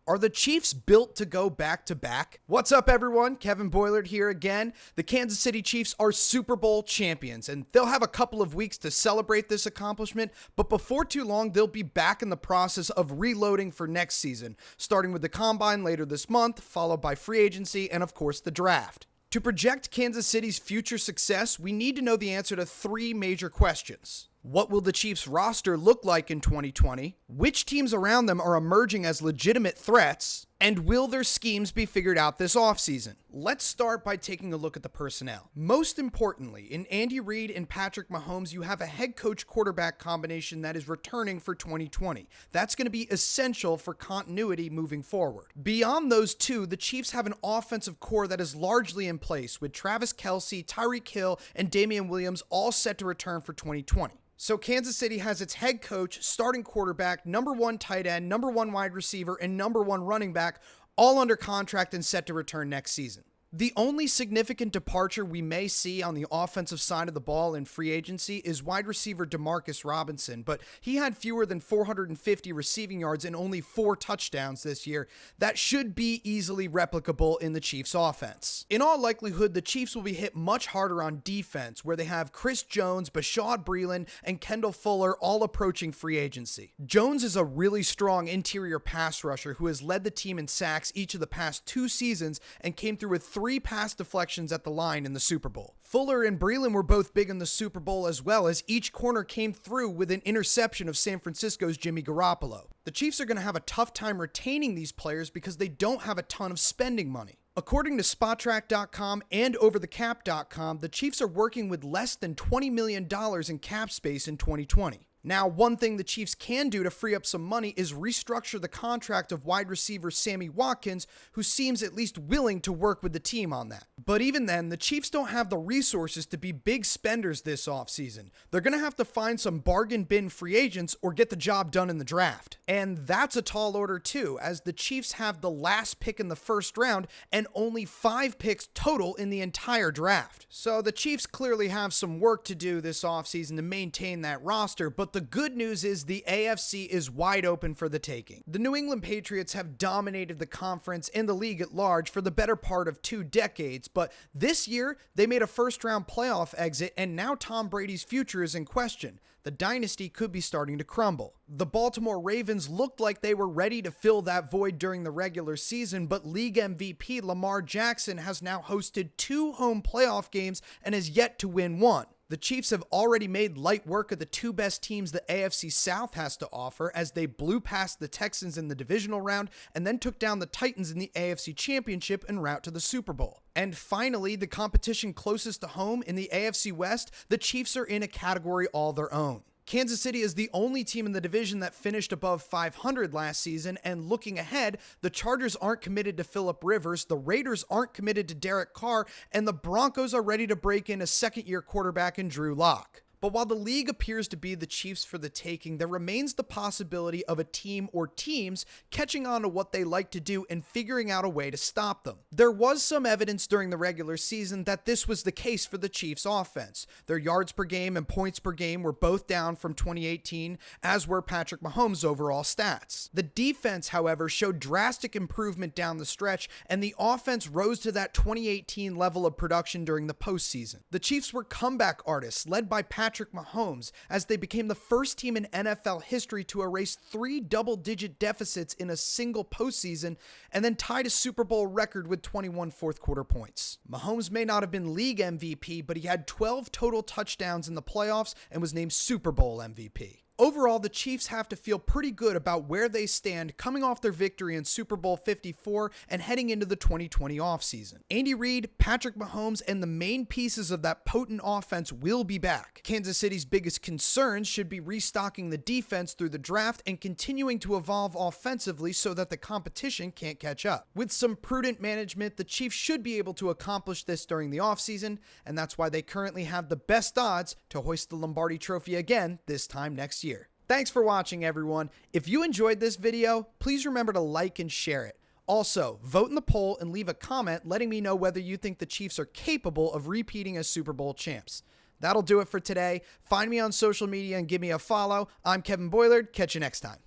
Are the Chiefs built to go back-to-back? What's up, everyone? Kevin Boylard here again. The Kansas City Chiefs are Super Bowl champions, and they'll have a couple of weeks to celebrate this accomplishment, but before too long, they'll be back in the process of reloading for next season, starting with the Combine later this month, followed by free agency, and of course, the draft. To project Kansas City's future success, we need to know the answer to three major questions. What will the Chiefs roster look like in 2020? Which teams around them are emerging as legitimate threats? And will their schemes be figured out this offseason? Let's start by taking a look at the personnel. Most importantly, in Andy Reid and Patrick Mahomes, you have a head coach quarterback combination that is returning for 2020. That's going to be essential for continuity moving forward. Beyond those two, the Chiefs have an offensive core that is largely in place, with Travis Kelce, Tyreek Hill, and Damian Williams all set to return for 2020. So Kansas City has its head coach, starting quarterback, number one tight end, number one wide receiver, and number one running back, all under contract and set to return next season. The only significant departure we may see on the offensive side of the ball in free agency is wide receiver Demarcus Robinson, but he had fewer than 450 receiving yards and only 4 touchdowns this year. That should be easily replicable in the Chiefs' offense. In all likelihood, the Chiefs will be hit much harder on defense, where they have Chris Jones, Bashaud Breeland, and Kendall Fuller all approaching free agency. Jones is a really strong interior pass rusher who has led the team in sacks each of the past 2 seasons and came through with 3 pass deflections at the line in the Super Bowl. Fuller and Breeland were both big in the Super Bowl as well, as each corner came through with an interception of San Francisco's Jimmy Garoppolo. The Chiefs are going to have a tough time retaining these players because they don't have a ton of spending money. According to Spottrack.com and OverTheCap.com, the Chiefs are working with less than $20 million in cap space in 2020. Now, one thing the Chiefs can do to free up some money is restructure the contract of wide receiver Sammy Watkins, who seems at least willing to work with the team on that. But even then, the Chiefs don't have the resources to be big spenders this offseason. They're going to have to find some bargain bin free agents or get the job done in the draft. And that's a tall order too, as the Chiefs have the last pick in the first round and only 5 picks total in the entire draft. So the Chiefs clearly have some work to do this offseason to maintain that roster, but the good news is the AFC is wide open for the taking. The New England Patriots have dominated the conference and the league at large for the better part of 2 decades, but this year they made a first-round playoff exit, and now Tom Brady's future is in question. The dynasty could be starting to crumble. The Baltimore Ravens looked like they were ready to fill that void during the regular season, but league MVP Lamar Jackson has now hosted 2 home playoff games and has yet to win 1. The Chiefs have already made light work of the 2 best teams the AFC South has to offer, as they blew past the Texans in the divisional round and then took down the Titans in the AFC Championship en route to the Super Bowl. And finally, the competition closest to home in the AFC West, the Chiefs are in a category all their own. Kansas City is the only team in the division that finished above 500 last season, and looking ahead, the Chargers aren't committed to Phillip Rivers, the Raiders aren't committed to Derek Carr, and the Broncos are ready to break in a second-year quarterback in Drew Lock. But while the league appears to be the Chiefs for the taking, there remains the possibility of a team or teams catching on to what they like to do and figuring out a way to stop them. There was some evidence during the regular season that this was the case for the Chiefs offense. Their yards per game and points per game were both down from 2018, as were Patrick Mahomes' overall stats. The defense, however, showed drastic improvement down the stretch, and the offense rose to that 2018 level of production during the postseason. The Chiefs were comeback artists, led by Patrick Mahomes, as they became the first team in NFL history to erase 3 double-digit deficits in a single postseason and then tied a Super Bowl record with 21 fourth-quarter points. Mahomes may not have been league MVP, but he had 12 total touchdowns in the playoffs and was named Super Bowl MVP. Overall, the Chiefs have to feel pretty good about where they stand coming off their victory in Super Bowl 54 and heading into the 2020 offseason. Andy Reid, Patrick Mahomes, and the main pieces of that potent offense will be back. Kansas City's biggest concerns should be restocking the defense through the draft and continuing to evolve offensively so that the competition can't catch up. With some prudent management, the Chiefs should be able to accomplish this during the offseason, and that's why they currently have the best odds to hoist the Lombardi Trophy again this time next year. Thanks for watching, everyone. If you enjoyed this video, please remember to like and share it. Also, vote in the poll and leave a comment letting me know whether you think the Chiefs are capable of repeating as Super Bowl champs. That'll do it for today. Find me on social media and give me a follow. I'm Kevin Boylard. Catch you next time.